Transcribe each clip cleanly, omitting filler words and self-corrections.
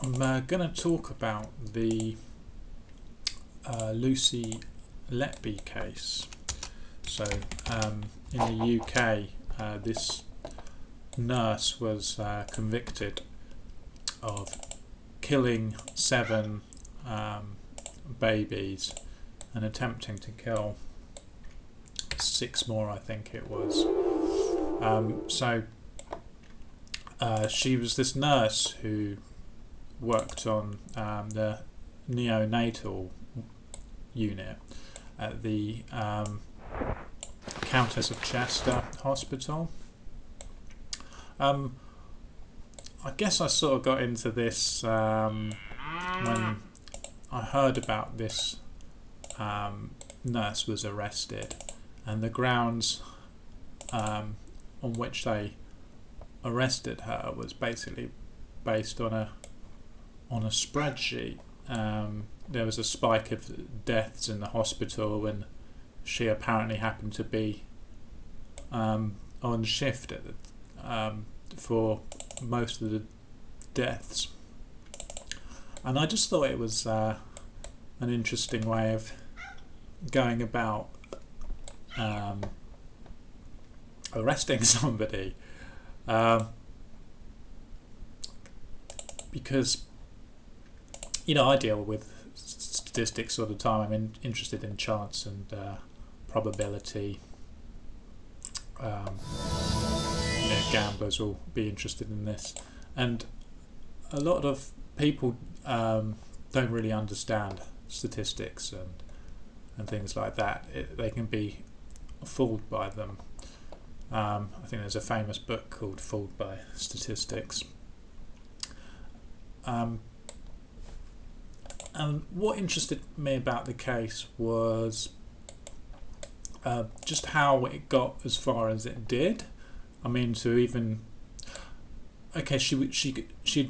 I'm going to talk about the Lucy Letby case. So in the UK, this nurse was convicted of killing 7 babies and attempting to kill 6 more, I think it was. She was this nurse who worked on the neonatal unit at the Countess of Chester Hospital. I guess I sort of got into this when I heard about this nurse was arrested, and the grounds on which they arrested her was basically based on a spreadsheet. There was a spike of deaths in the hospital, and she apparently happened to be on shift at for most of the deaths. And I just thought it was an interesting way of going about arresting somebody, because I deal with statistics all the time. I'm interested in chance and probability. Gamblers will be interested in this, and a lot of people don't really understand statistics and things like that. They can be fooled by them. I think there's a famous book called Fooled by Statistics. And what interested me about the case was just how it got as far as it did. I mean, she'd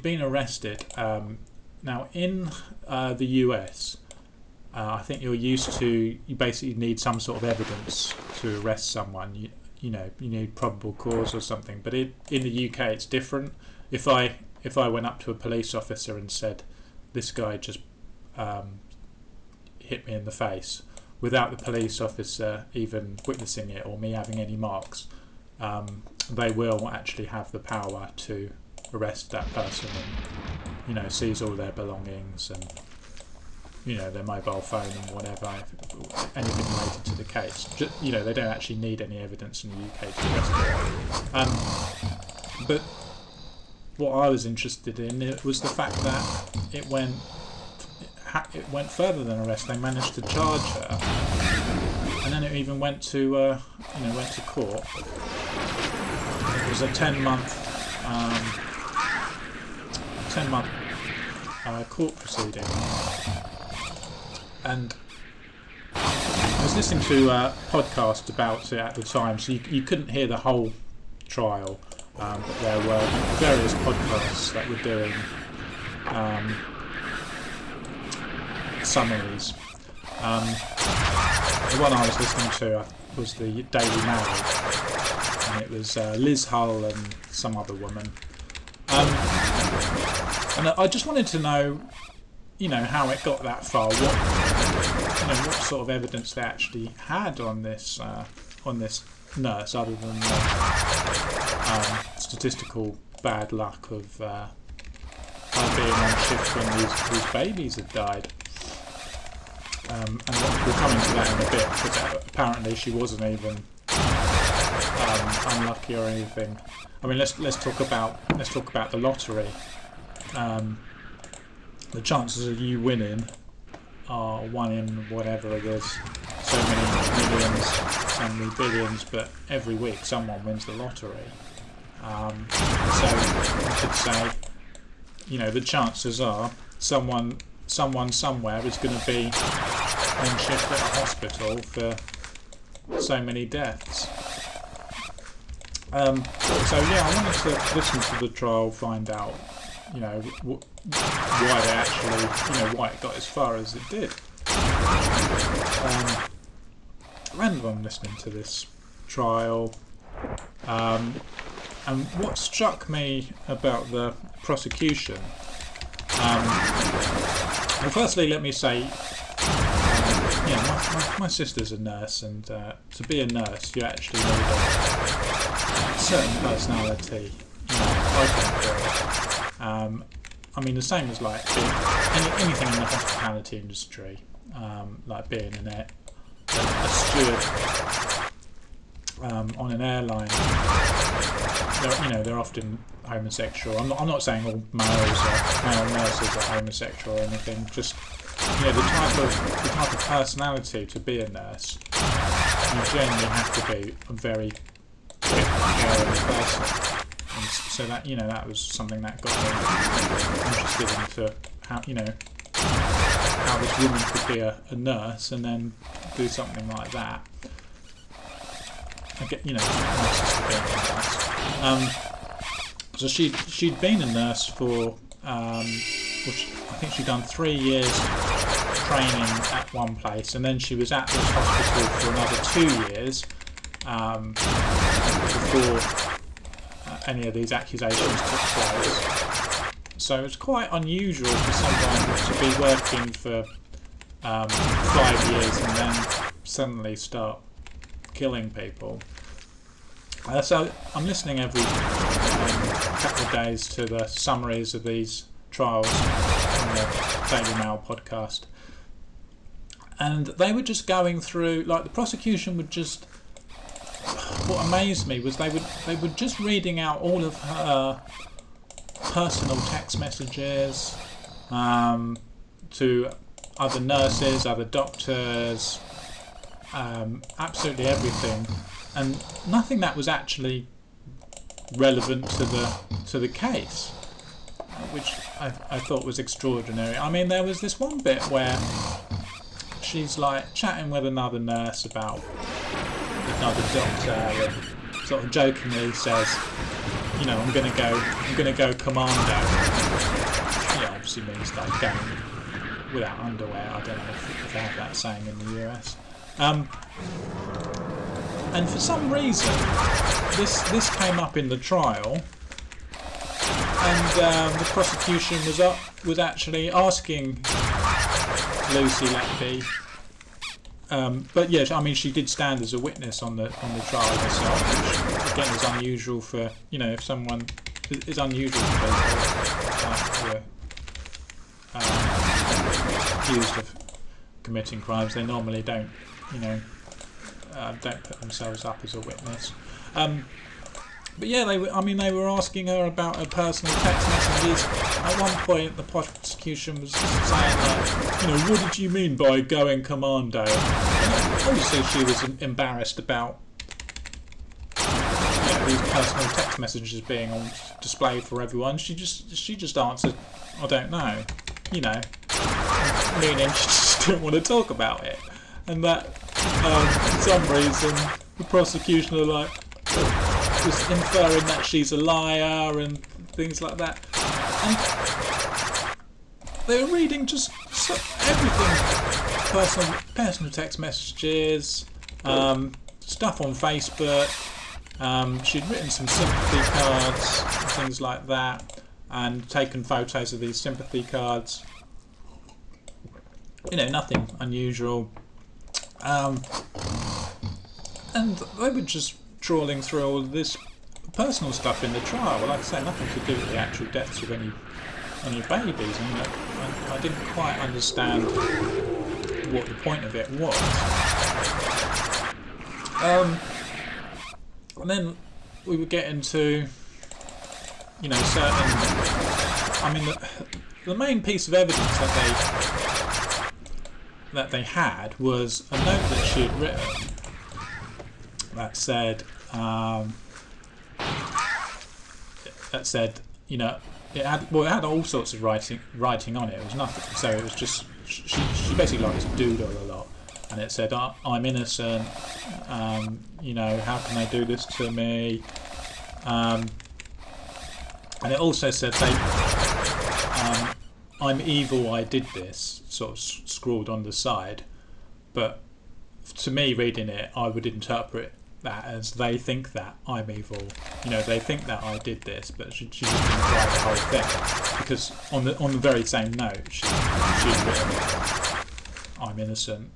been arrested. Now in the US, I think you basically need some sort of evidence to arrest someone. You need probable cause or something. But in the UK, it's different. If I went up to a police officer and said, "This guy just hit me in the face," without the police officer even witnessing it or me having any marks, they will actually have the power to arrest that person and seize all their belongings and their mobile phone and whatever, anything related to the case. They don't actually need any evidence in the UK to arrest them. But what I was interested in was the fact that it went further than arrest. They managed to charge her, and then it even went to court. It was a 10-month court proceeding, and I was listening to a podcast about it at the time, so you couldn't hear the whole trial, but there were various podcasts that were doing summaries. The one I was listening to was the Daily Mail, and it was Liz Hull and some other woman. And I just wanted to know, how it got that far. What sort of evidence they actually had on this nurse, other than statistical bad luck of her being on shift when these babies had died. And we'll come into that in a bit, because apparently she wasn't even unlucky or anything. I mean, let's talk about the lottery. The chances of you winning are 1 in whatever. There's so many millions, so many billions, but every week someone wins the lottery. So you could say, the chances are someone somewhere is going to be on shift at a hospital for so many deaths. I wanted to listen to the trial, find out, why they actually, why it got as far as it did. And I'm listening to this trial, and what struck me about the prosecution Well, firstly, let me say, my sister's a nurse, and to be a nurse, you actually need a certain personality. I think. I mean, the same as like anything in the hospitality industry, like being a steward on an airline. They're often homosexual. I'm not saying all male nurses are homosexual or anything. Just the type of personality to be a nurse. You generally have to be a very quick, caring person. And so that was something that got me interested into how this woman could be a nurse and then do something like that. I get my sister being a nurse. So she'd been a nurse for which I think she'd done 3 years training at one place, and then she was at this hospital for another 2 years before any of these accusations took place. So it's quite unusual for someone to be working for 5 years and then suddenly start killing people. So I'm listening every couple of days to the summaries of these trials on the Daily Mail podcast, and they were just going through, like, the prosecution would just, what amazed me was they were just reading out all of her personal text messages to other nurses, other doctors, absolutely everything, and nothing that was actually relevant to the case, which I thought was extraordinary. I mean, there was this one bit where she's like chatting with another nurse about another doctor, and sort of jokingly says, I'm gonna go commando. Obviously means like going without underwear. I don't know if they have that saying in the US. And for some reason, this came up in the trial, and the prosecution was actually asking Lucy Letby. But yeah, I mean, she did stand as a witness on the trial herself, which again is unusual for if someone is unusual for people who are accused of committing crimes. They normally don't put themselves up as a witness. But yeah, they were asking her about her personal text messages. At one point, the prosecution was saying, like, what did you mean by going commando? And obviously, she was embarrassed about these personal text messages being on display for everyone. She just answered, I don't know, meaning she just didn't want to talk about it. And that, for some reason, the prosecution are like, was inferring that she's a liar and things like that. And they were reading just everything, personal text messages, stuff on Facebook. She'd written some sympathy cards and things like that, and taken photos of these sympathy cards. Nothing unusual. And they were just trawling through all of this personal stuff in the trial. Like I say, nothing to do with the actual deaths of any babies. I didn't quite understand what the point of it was. And then we would get into, certain. I mean, the main piece of evidence that they had was a note that she had written that said, it had all sorts of writing on it. It was nothing, so it was just she basically liked to doodle a lot, and it said, I'm innocent, how can they do this to me, and it also said I'm evil, I did this, sort of scrawled on the side. But to me, reading it, I would interpret that as they think that I'm evil. They think that I did this, but she just didn't try the whole thing, because on the very same note, she'd written, I'm innocent.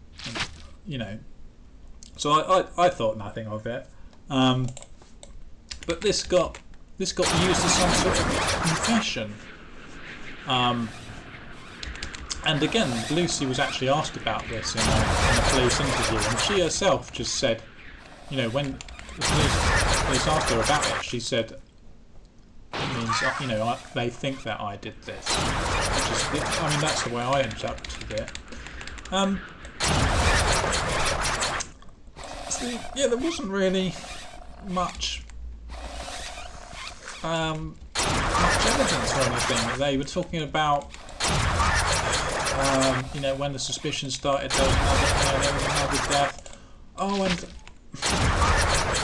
So I thought nothing of it. But this got used as some sort of confession. And again, Lucy was actually asked about this in a police interview, and she herself just said, when the police asked her about it, she said, it means, they think that I did this. Which is, that's the way I interpreted it. So, there wasn't really much evidence or anything. They were talking about, when the suspicion started, there was another death. Oh, and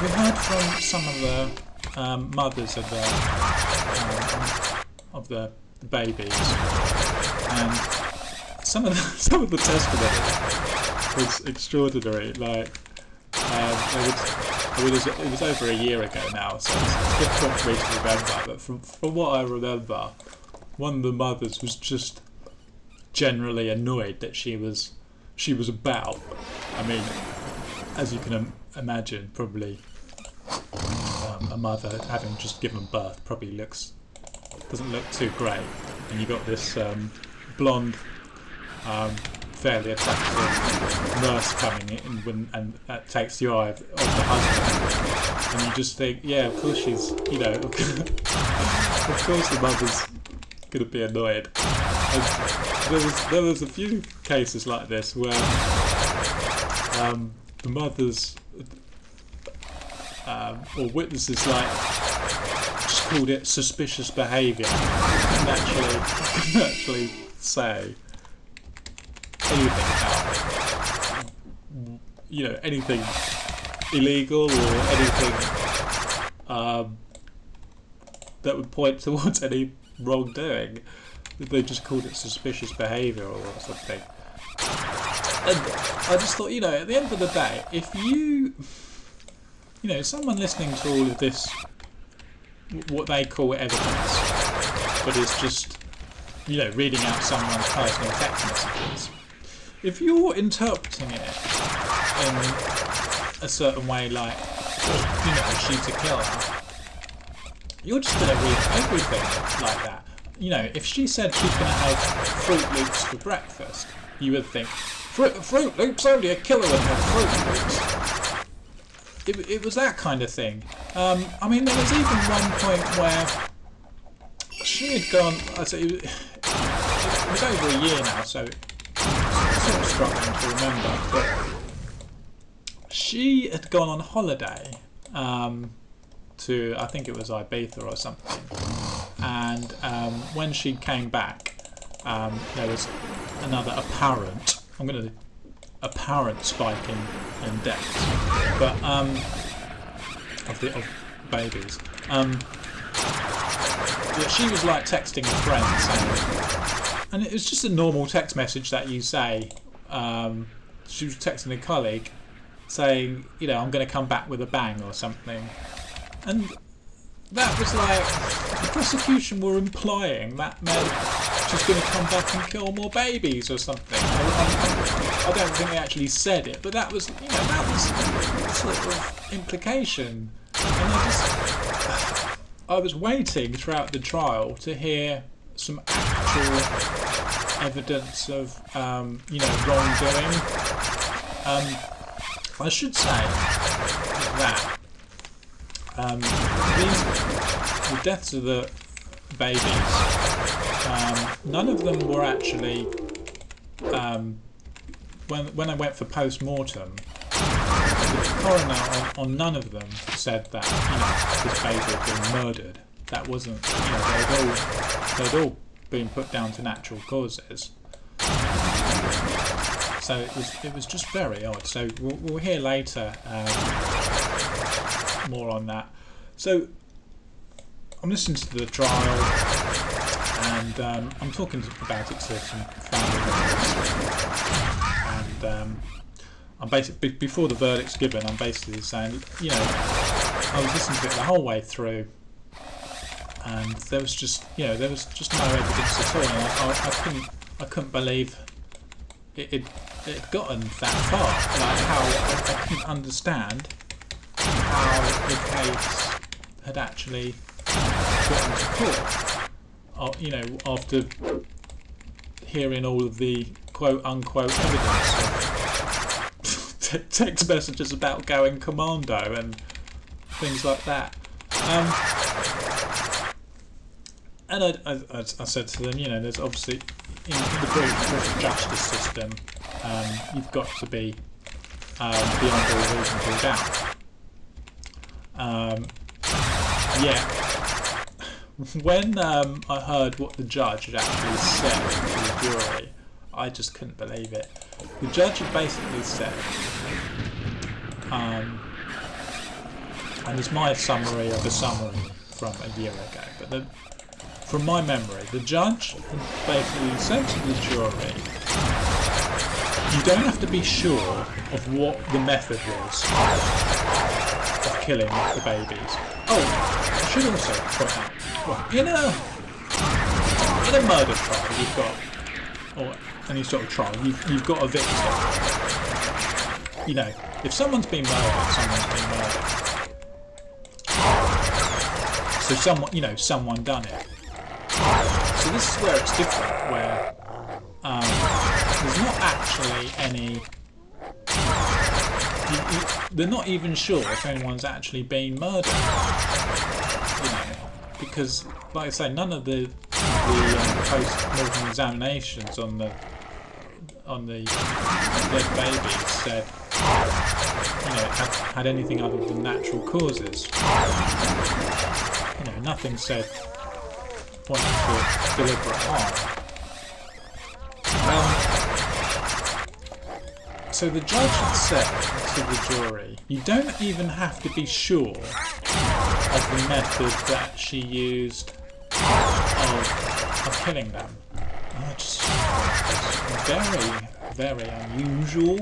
we heard from some of the mothers of the babies, and some of the testimony was extraordinary. Like, it was over a year ago now, so it's difficult for me to remember. But from what I remember, one of the mothers was just generally annoyed that she was about. As you can imagine, probably a mother having just given birth probably doesn't look too great, and you got this blonde, fairly attractive nurse coming in, and that takes the eye of the husband, and you just think, yeah, of course she's, of course the mother's going to be annoyed. And there was a few cases like this where the mothers or witnesses just called it suspicious behaviour, and actually say anything about anything illegal or anything that would point towards any wrongdoing. They just called it suspicious behaviour or something. And I just thought, at the end of the day, if someone listening to all of this, what they call evidence, but it's just, reading out someone's personal text messages, if you're interpreting it in a certain way, like, she's a killer, you're just going to read everything like that. If she said she's going to have Fruit Loops for breakfast, you would think, Fruit Loops? Only a killer would have Fruit Loops. It was that kind of thing. There was even one point where she had gone, it was over a year now, so I'm sort of struggling to remember, but she had gone on holiday to, I think it was Ibiza or something, and when she came back, there was another apparent spike in deaths, but of babies. But she was like texting a friend saying, and it was just a normal text message that you say. She was texting a colleague saying, I'm going to come back with a bang or something, and that was like the prosecution were implying that meant she's going to come back and kill more babies or something. I don't think they actually said it, but that was, that was sort of implication. And I was waiting throughout the trial to hear some actual evidence of, wrongdoing. I should say that the deaths of the babies, none of them were actually, when I went for post-mortem, the coroner on none of them said that, this baby had been murdered. That wasn't, they'd all been put down to natural causes. So it was just very odd. So we'll hear later more on that. So I'm listening to the trial, and I'm talking about it to some family members, and I'm basically, before the verdict's given, I'm basically saying, you know, I was listening to it the whole way through, and there was just, you know, there was just no evidence at all, and I couldn't believe it had gotten that far. Like how I couldn't understand how the case had actually gotten to court. You know, after hearing all of the quote unquote evidence of text messages about going commando and things like that. And I said to them, you know, there's obviously in the British justice system, you've got to be beyond all reasonable doubt. When I heard what the judge had actually said to the jury, I just couldn't believe it. The judge had basically said, and it's my summary of a summary from a year ago, but from my memory, the judge had basically said to the jury, you don't have to be sure of what the method was of killing the babies. Oh, I should also point out, well, in a murder trial, you've got, or any sort of trial, you've got a victim. You know, if someone's been murdered, someone's been murdered. So someone done it. So this is where it's different, where there's not actually any. They're not even sure if anyone's actually been murdered. You know, because, like I say, none of the post-mortem examinations on the dead babies said, you know, had anything other than natural causes. You know, nothing said pointing to deliberate harm. So the judge had said to the jury, you don't even have to be sure of the method that she used of killing them. I just thought it was very, very unusual.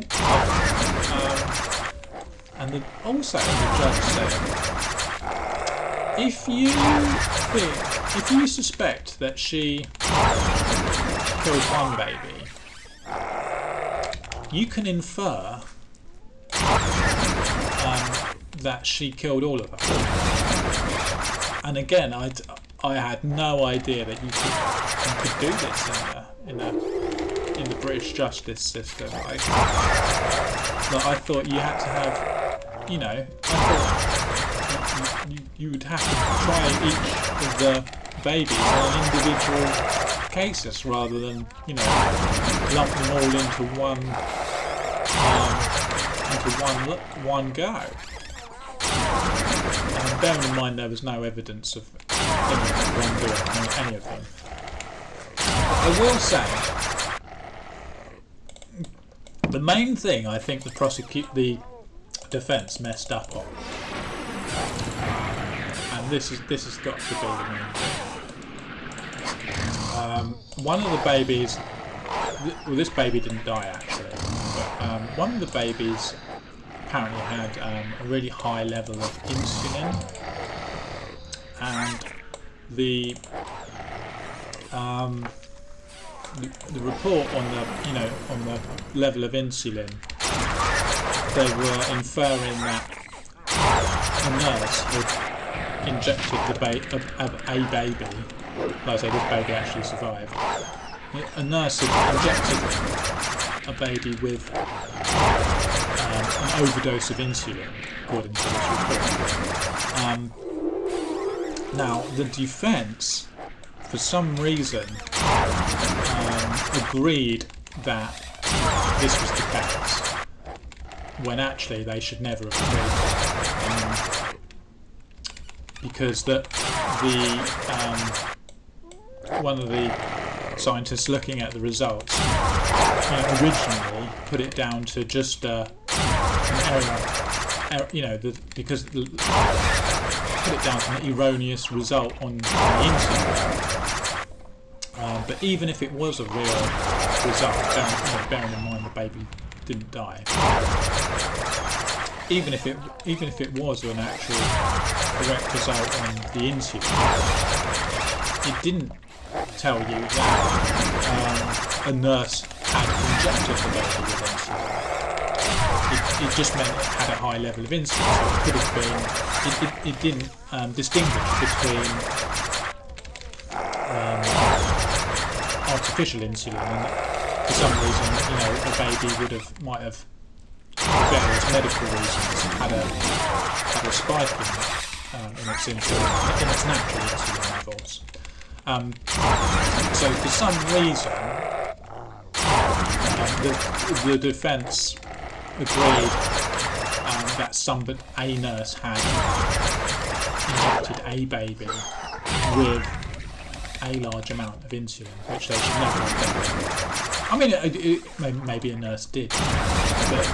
And also the judge said, if you suspect that she killed one baby, you can infer that she killed all of them. And again, I had no idea that you could do this in the British justice system. I thought you had to have, you know, I thought you would have to try each of the babies on individual cases rather than, you know, lump them all into one go. And bearing in mind there was no evidence of anyone doing any of them. I will say, the main thing I think the defence messed up on, and this has got to be the main thing. One of the babies, well, this baby didn't die actually, but one of the babies apparently had a really high level of insulin, and the report on the level of insulin, they were inferring that a nurse had injected a baby. Like I say, this baby actually survived. A nurse had injected a baby with an overdose of insulin, according to this report. Now, the defence, for some reason, agreed that this was the case, when actually they should never have agreed. Because one of the scientists looking at the results, originally put it down to just an error, because put it down to an erroneous result on the insulin. But even if it was a real result, bearing in mind the baby didn't die. Even if it was an actual direct result on the insulin, it didn't tell you that a nurse had injected the baby with insulin. It just meant it had a high level of insulin, so it could have been. It didn't distinguish between artificial insulin, and for some reason, the baby might have, for various medical reasons, had a spike in its insulin, in its natural insulin levels. So for some reason, the defence agreed that a nurse had injected a baby with a large amount of insulin, which they should never have done. I mean, maybe a nurse did, but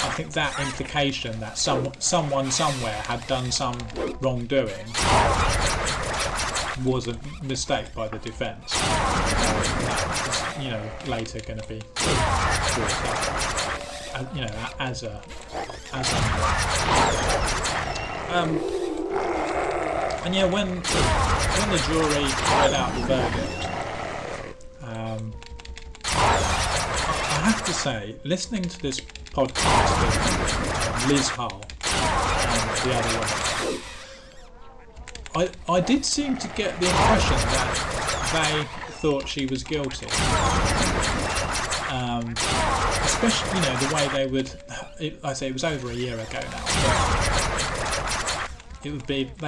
I think that implication that someone somewhere had done some wrongdoing was a mistake by the defence. That was, later going to be brought up, as a. And yeah, when the jury read out the verdict, I have to say, listening to this podcast with Liz Hull and the other woman, I did seem to get the impression that they thought she was guilty. Especially, the way they would. I say it was over a year ago now. They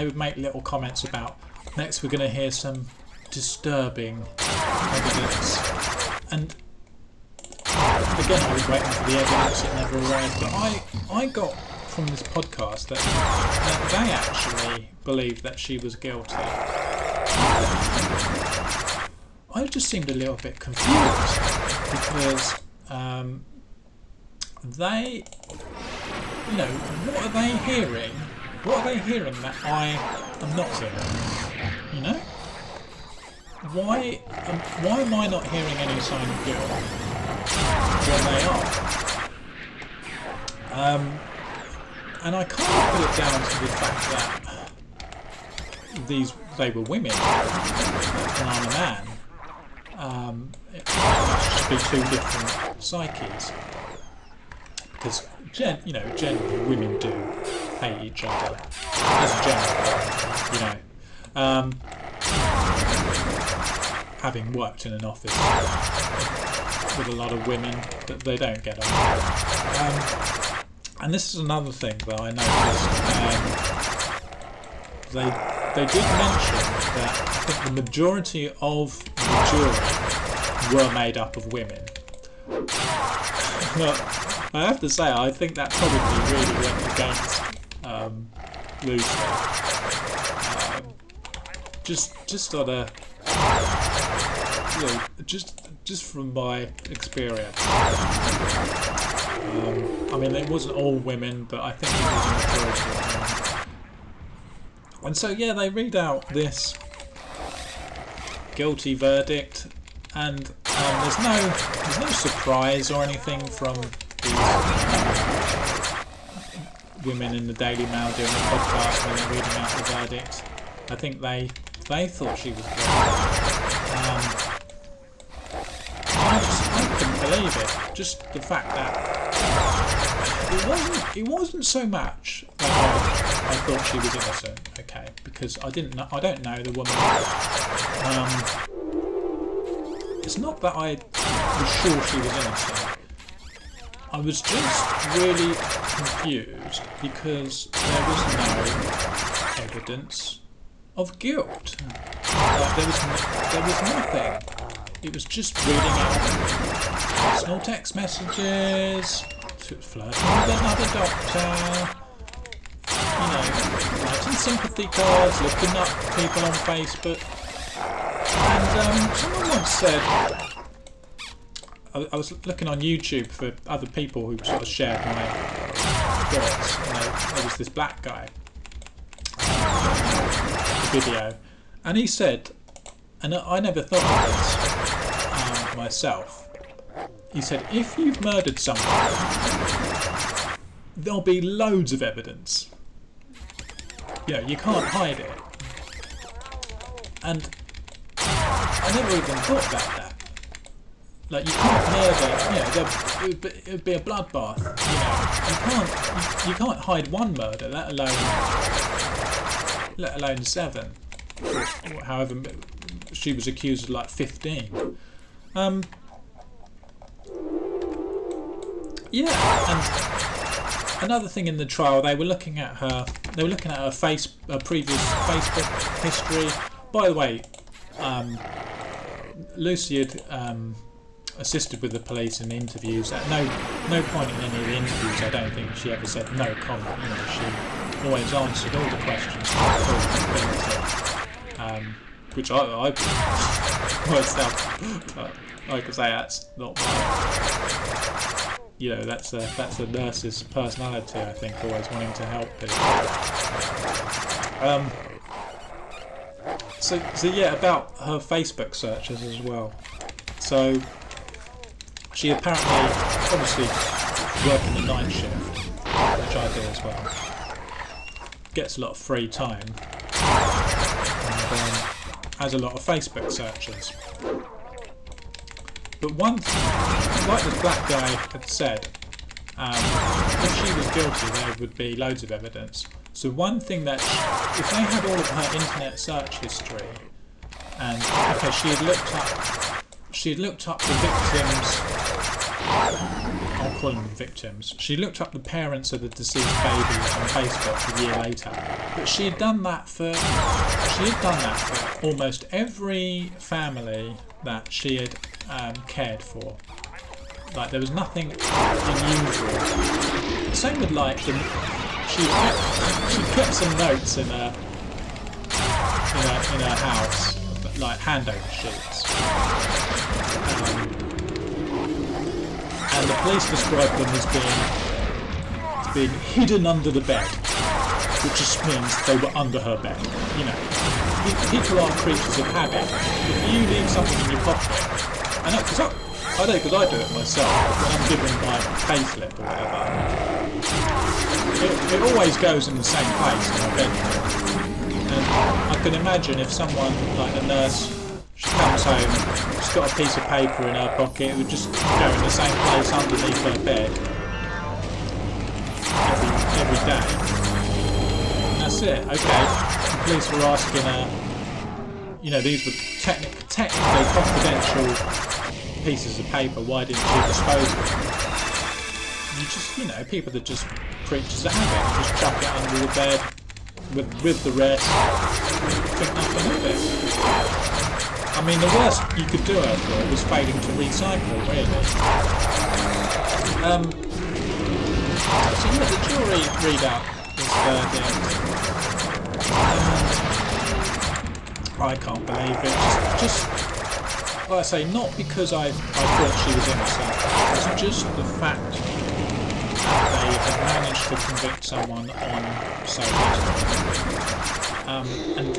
would make little comments about, next we're going to hear some disturbing evidence, and again I was waiting for the evidence, it never arrived, but I got from this podcast that they actually believed that she was guilty. I just seemed a little bit confused because they, what are they hearing? What are they hearing that I am not hearing? Why am I not hearing any sign of guilt when they are? And I kind of put it down to the fact that they were women and I'm a man. It must just be two different psyches. Because generally women do hate each other as a general, having worked in an office with a lot of women, that they don't get on. And this is another thing that I noticed. They did mention that I think the majority of the jury were made up of women. I have to say, I think that probably really went against Lucy. Just on a, just from my experience. I mean, it wasn't all women, but I think it was a majority of women. And so, yeah, they read out this guilty verdict, and there's no surprise or anything from women in the Daily Mail doing the podcast when they're reading out the verdict. I think they thought she was guilty. I couldn't believe it. Just the fact that it wasn't so much that I thought she was innocent, okay, because I don't know the woman. It's not that I was sure she was innocent. I was just really confused because there was no evidence of guilt. There was nothing. It was just reading out personal text messages, flirting with another doctor, writing sympathy cards, looking up people on Facebook. And someone once said, I was looking on YouTube for other people who sort of shared my thoughts. There was this black guy, the video, and he said, and I never thought of this myself, he said, if you've murdered someone, there'll be loads of evidence. You know, you can't hide it. And I never even thought about that. Like, you can't murder, you know, it would be a bloodbath. You can't hide one murder, let alone 7. However, she was accused of like 15. Yeah, and another thing in the trial, they were looking at her previous Facebook history. By the way, Lucy had assisted with the police in interviews. At no point in any of the interviews, I don't think she ever said no comment. You know, she always answered all the questions to her full ability, which I myself, I could say that's not my. You know, that's a nurse's personality, I think, always wanting to help people. So yeah, about her Facebook searches as well. So she apparently, obviously, working the night shift, which I do as well, gets a lot of free time, and has a lot of Facebook searches. But one thing, like this black guy had said, if she was guilty, there would be loads of evidence. So one thing that, if they had all of her internet search history, and okay, she had looked up the victims. I'll call them victims. She looked up the parents of the deceased babies on Facebook a year later. But she had done that for almost every family that she had cared for. Like, there was nothing unusual. Same with like she kept some notes in her house, like handover sheets. And the police described them as being hidden under the bed, which just means they were under her bed. You know, people are creatures of habit. If you leave something in your pocket, I know because I do it myself when I'm given my payslip or whatever. It always goes in the same place in my bedroom. And I can imagine if someone like a nurse, she comes home, she's got a piece of paper in her pocket, it would just go in the same place underneath her bed every day. And that's it. Okay, the police were asking her, you know, these were technically confidential pieces of paper, why didn't you dispose of them? You know, people that just creatures of habit, just chuck it under the bed with the rest, think nothing of it. I mean, the worst you could do her for was failing to recycle, really. So yeah, the jury read out this verdict. I can't believe it. Just like I say, not because I thought she was innocent. It's just the fact that they had managed to convict someone on so little. And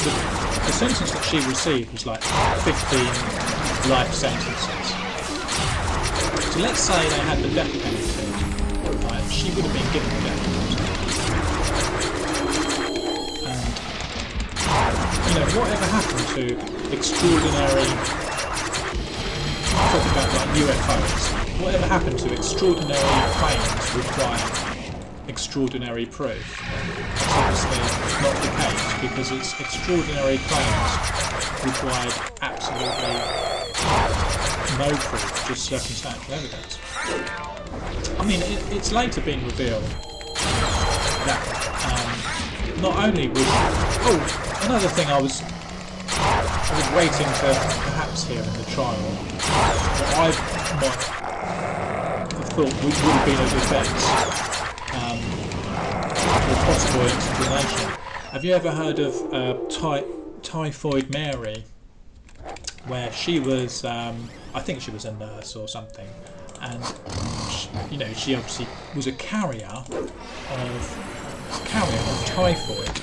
the sentence that she received was like 15 life sentences. So let's say they had the death penalty, right? She would have been given the death penalty. And you know, whatever happened to extraordinary, talk about like UFOs, whatever happened to extraordinary claims require extraordinary proof? That's obviously not the case, because it's extraordinary claims required absolutely no proof, just circumstantial evidence. I mean, it's later been revealed that not only was... Oh, another thing I was waiting to perhaps hear in the trial, what I might have thought would have been a defence, or possible explanation. Have you ever heard of Typhoid Mary? Where she was, I think she was a nurse or something, and she obviously was a carrier of typhoid,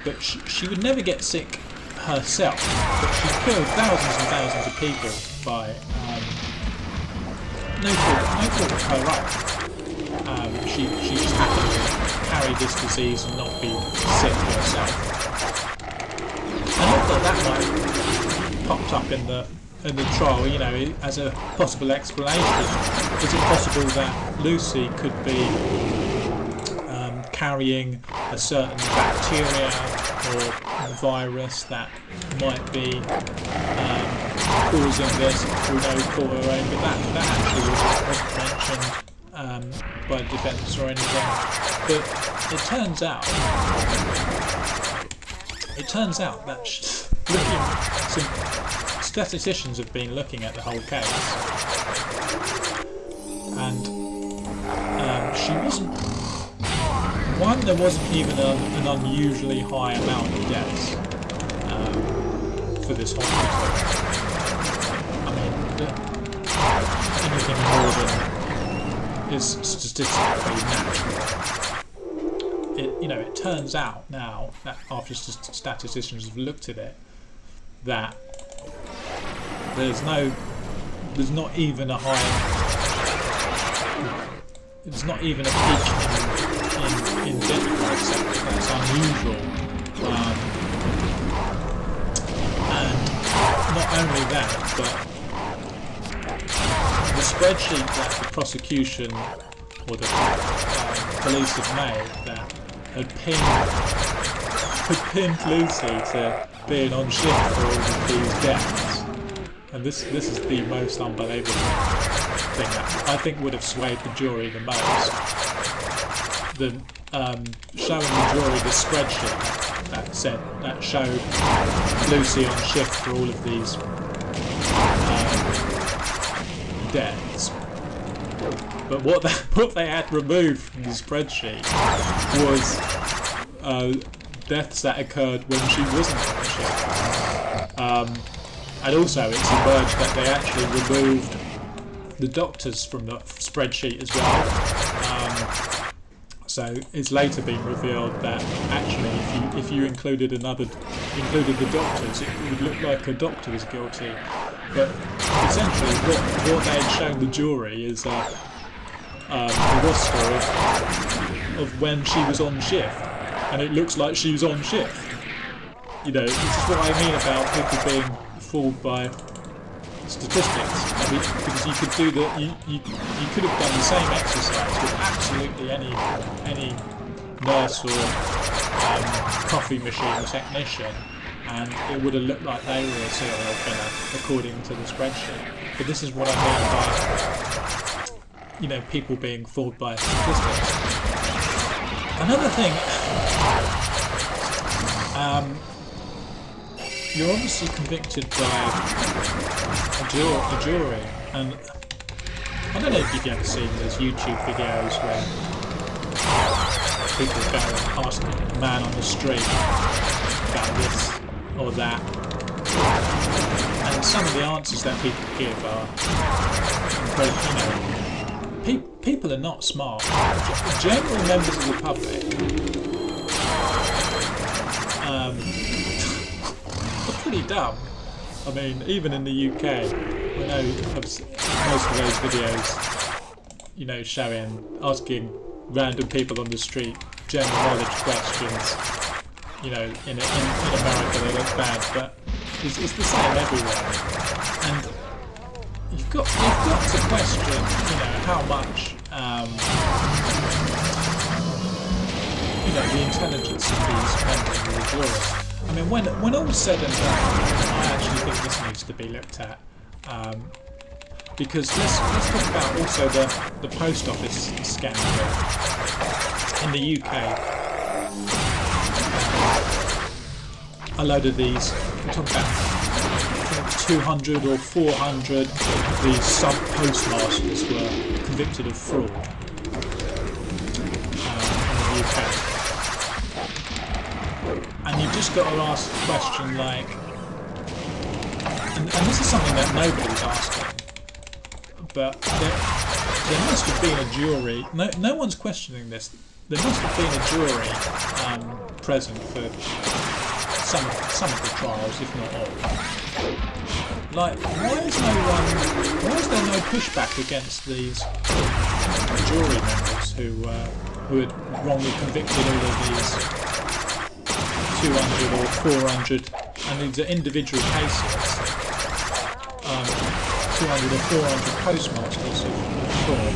but she would never get sick herself, but she killed thousands and thousands of people by no fault of her own. She just happened to carry this disease and not be sick herself. And I thought that might popped up in the trial, you know, as a possible explanation. Is it possible that Lucy could be carrying a certain bacteria or virus that might be causing this through no fault of her own? But that actually wasn't mentioned by the defence or anything. But it turns out that some statisticians have been looking at the whole case, and she wasn't. One, there wasn't even an unusually high amount of deaths for this hospital. I mean, anything more than is statistically natural. It turns out now that after statisticians have looked at it, that there's not even a peak in death rates. That's unusual. And not only that, but the spreadsheet that the prosecution or the police have made that had pinned Lucy to being on shift for all of these deaths. And this is the most unbelievable thing that I think would have swayed the jury the most. Showing the jury the spreadsheet that showed Lucy on shift for all of these deaths. But what they had removed from the spreadsheet was deaths that occurred when she wasn't on shift. And also it's emerged that they actually removed the doctors from the spreadsheet as well. So it's later been revealed that actually if you included the doctors, it would look like a doctor was guilty. But essentially what they had shown the jury is a roster of when she was on shift, and it looks like she was on shift. You know, this is what I mean about people being fooled by statistics. I mean, because you could have done the same exercise with absolutely any nurse or coffee machine technician, and it would have looked like they were a serial killer according to the spreadsheet. But this is what I mean by, people being fooled by statistics. Another thing, you're obviously convicted by a jury, and I don't know if you've ever seen those YouTube videos where people go and ask a man on the street about this or that, and some of the answers that people give are incredible. People are not smart. General members of the public are pretty dumb. I mean, even in the UK, I know most of those videos, asking random people on the street general knowledge questions. In America they look bad, but it's the same everywhere. And you've got to question, how much, the intelligence of these members of the jury. I mean, when all said and done, I actually think this needs to be looked at, because let's talk about also the post office scandal in the UK. A load of these, we talk about, I think it was 200 or 400 of these sub-postmasters were convicted of fraud in the UK. And you've just got to ask the question like, and this is something that nobody's asking, but there must have been a jury, no one's questioning this, there must have been a jury present for some of the trials, if not all. Like, why is there no pushback against these jury members who had wrongly convicted all of these 200 or 400, and these are individual cases, 200 or 400 postmasters of fraud.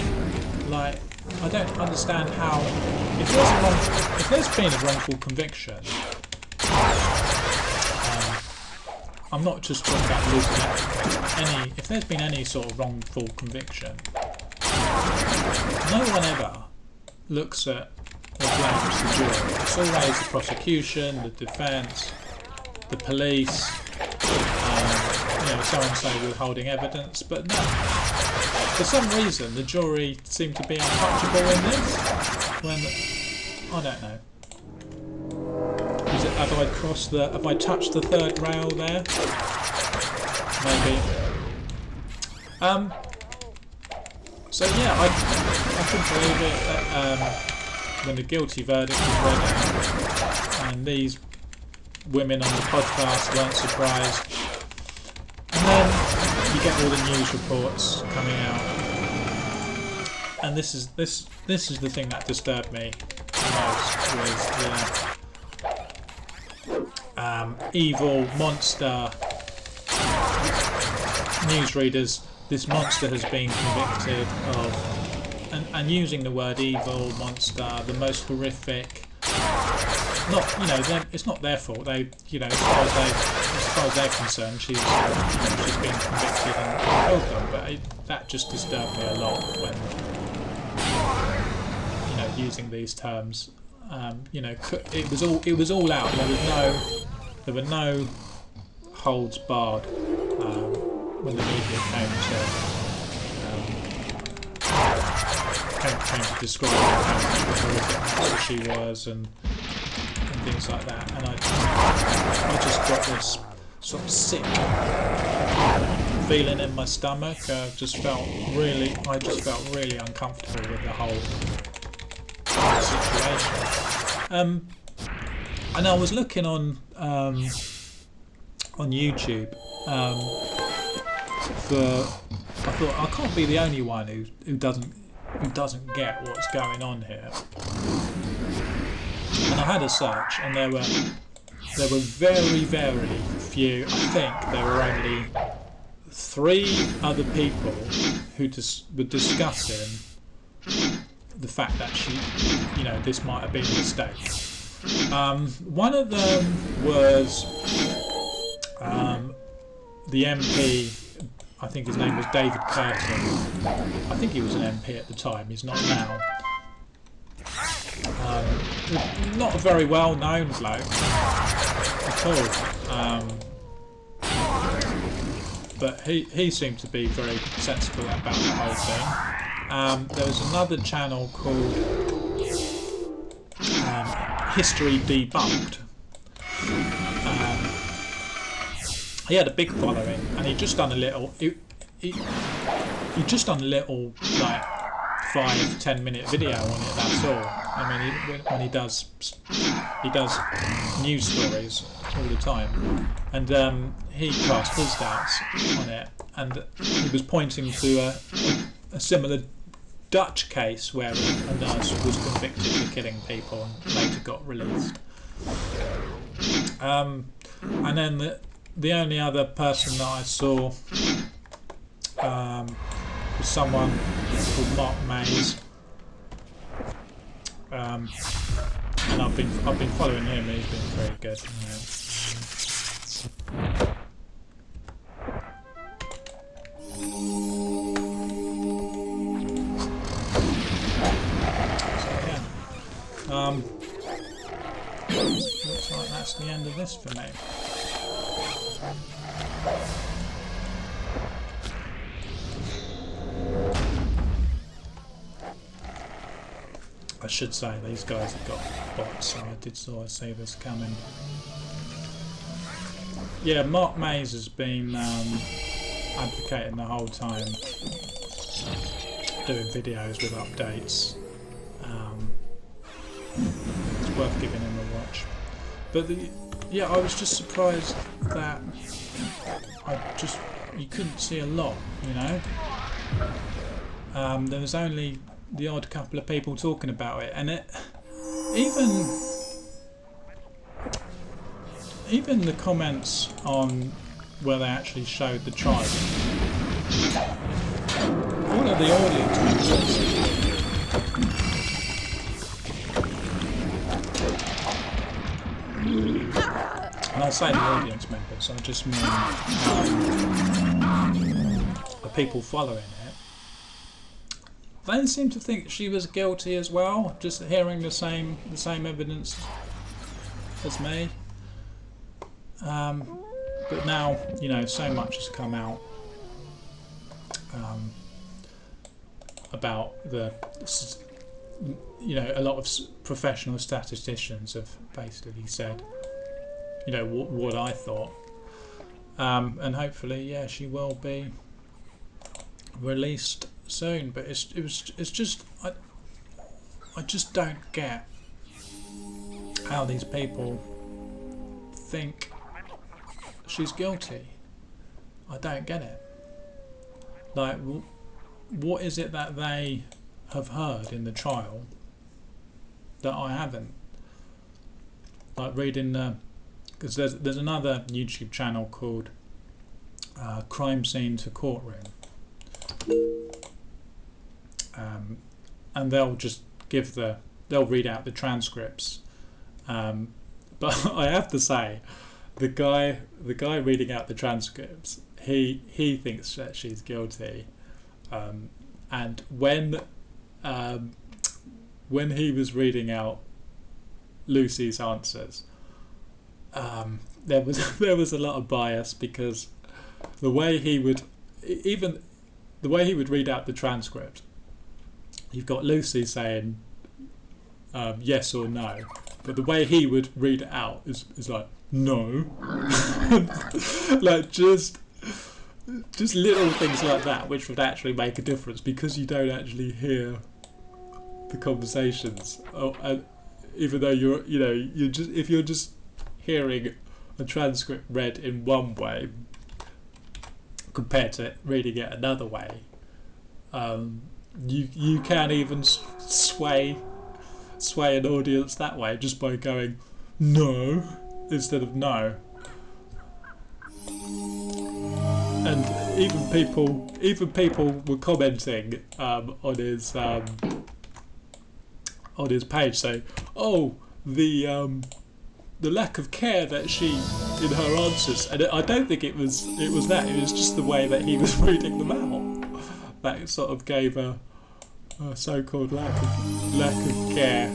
Like, I don't understand how, if there's been a wrongful conviction, I'm not just talking about losing evidence, but if there's been any sort of wrongful conviction, no one ever looks at or blames the jury. It's always the prosecution, the defence, the police, so and so withholding evidence, but no. For some reason, the jury seem to be untouchable in this. When I don't know. Have I touched the third rail there? Maybe. So yeah, I couldn't believe it that when the guilty verdict was read out, and these women on the podcast weren't surprised. And then you get all the news reports coming out, and this is the thing that disturbed me most, was the evil monster newsreaders. This monster has been convicted of, and using the word evil monster, the most horrific. Not, it's not their fault. They, as far as they're concerned, she's been convicted and killed them. But that just disturbed me a lot when, using these terms. It was all out. There were no holds barred when the media came to describe how horrific she was and things like that, and I just got this sort of sick feeling in my stomach. I just felt really uncomfortable with the whole situation. And I was looking on YouTube I thought I can't be the only one who doesn't get what's going on here. And I had a search, and there were very, very few. I think there were only 3 other people who were discussing the fact that this might have been a mistake. One of them was the MP. I think his name was David Curtin. I think he was an MP at the time. He's not now. Not a very well known bloke at all, but he seemed to be very sensible about the whole thing. There was another channel called History Debunked. He had a big following, and he just done a little like 5-10 minute video on it. That's all. I mean, when he does news stories all the time, and he cast his doubts on it, and he was pointing to a similar Dutch case where a nurse was convicted for killing people and later got released. And then the only other person that I saw was someone called Mark Mays, and I've been following him. He's been very good. So, looks like that's the end of this for me. I should say these guys have got bots, so I did sort of see this coming. Yeah, Mark Mays has been advocating the whole time, doing videos with updates. It's worth giving him a watch. But I was just surprised that I just you couldn't see a lot, you know. There was only the odd couple of people talking about it, and even the comments on where they actually showed the trial, all of the audience members, and I say the audience members, I just mean the people following it, they seem to think she was guilty as well, just hearing the same evidence as me. But now, you know, so much has come out about you know, a lot of professional statisticians have basically said, you know, what I thought, and hopefully, yeah, she will be released soon. But it's just I just don't get how these people think she's guilty. I don't get it. Like, what is it that they have heard in the trial that I haven't? Like reading because there's another YouTube channel called Crime Scene to Courtroom, and they'll just they'll read out the transcripts. But I have to say, the guy reading out the transcripts, he thinks that she's guilty, and when he was reading out Lucy's answers, there was a lot of bias, because the way he would read out the transcript, you've got Lucy saying yes or no, but the way he would read it out is like no. Like just little things like that, which would actually make a difference, because you don't actually hear the conversations. And even though if you're just hearing a transcript read in one way compared to reading it another way, you can even sway an audience that way, just by going no instead of no. And even people were commenting on his page, saying, "Oh, the lack of care that she in her answers," and I don't think it was that. It was just the way that he was reading them out that sort of gave a so-called lack of care.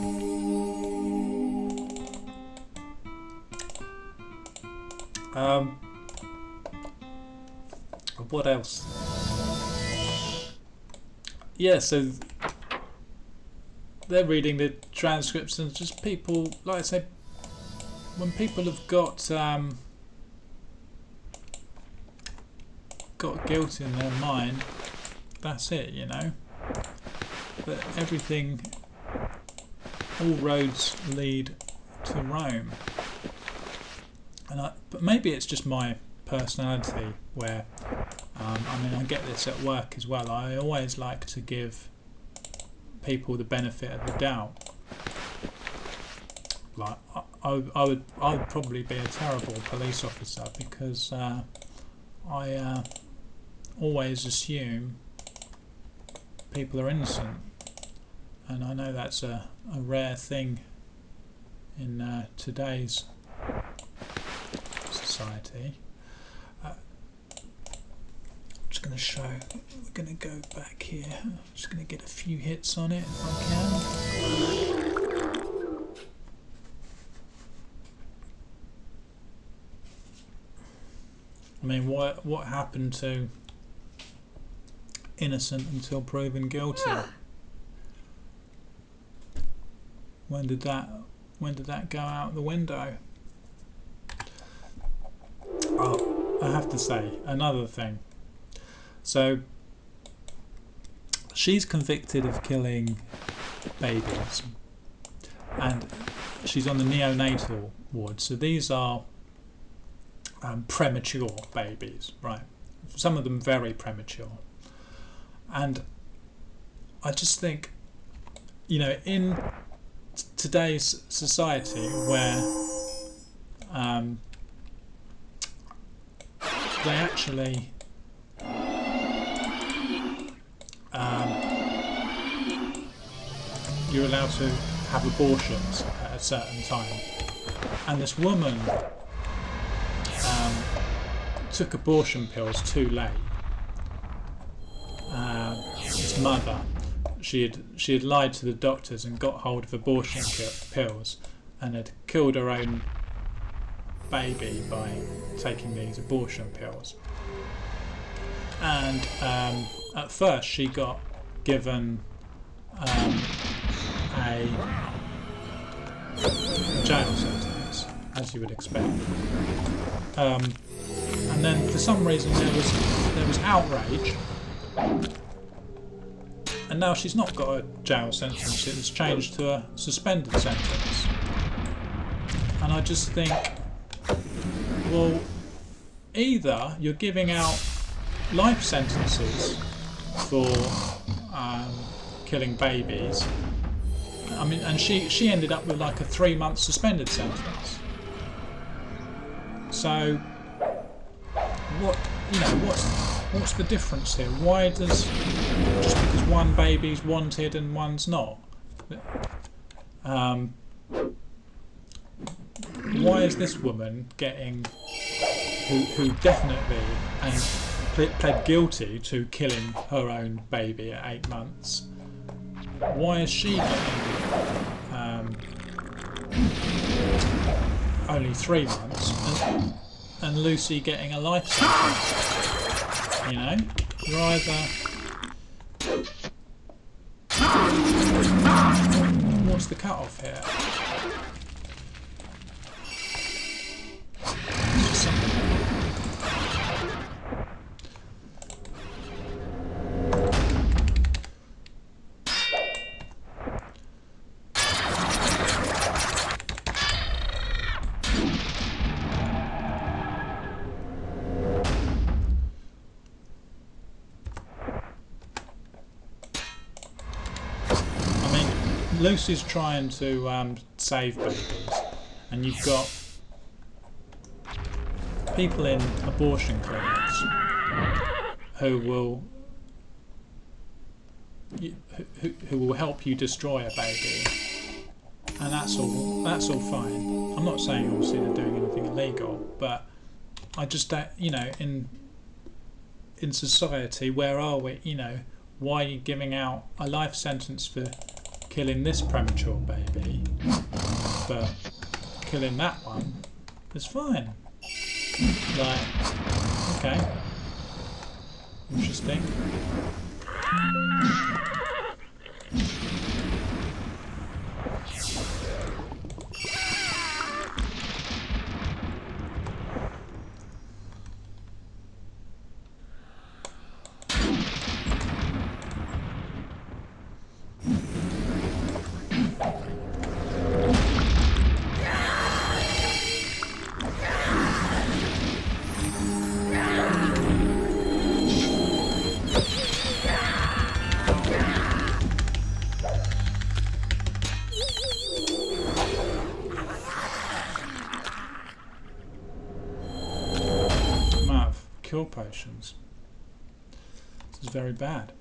What else? Yeah, so they're reading the transcripts, and just people, like I said, when people have got guilt in their mind, that's it, you know. But everything, all roads lead to Rome. But maybe it's just my personality, where I get this at work as well. I always like to give people the benefit of the doubt. Like I would probably be a terrible police officer, because I always assume people are innocent, and I know that's a rare thing in today's society. I'm just going to show, we're going to go back here, I'm just going to get a few hits on it if I can. I mean, what happened to innocent until proven guilty? When did that go out the window? Oh, I have to say another thing. So she's convicted of killing babies, and she's on the neonatal ward. So these are premature babies, right? some of them very premature. And I just think, you know, in today's society where they actually you're allowed to have abortions at a certain time, and this woman took abortion pills too late. His mother, she had lied to the doctors and got hold of abortion pills, and had killed her own baby by taking these abortion pills. And at first she got given a jail sentence, as you would expect. And then for some reason there was outrage, and now she's not got a jail sentence, it was changed to a suspended sentence. And I just think, well, either you're giving out life sentences for killing babies. I mean, and she ended up with like a 3-month suspended sentence. So what's the difference here? Why does, just because one baby's wanted and one's not, why is this woman getting, who definitely and pled guilty to killing her own baby at 8 months, why is she getting only 3 months and Lucy getting a life sentence? You know, you're either, what's the cut-off here? It's just something. Lucy's trying to save babies, and you've got people in abortion clinics who will help you destroy a baby, and that's all fine. I'm not saying obviously they're doing anything illegal, but I just don't, you know, in society, where are we? You know, why are you giving out a life sentence for killing this premature baby, but killing that one is fine? Like, okay, interesting. Cure potions. This is very bad.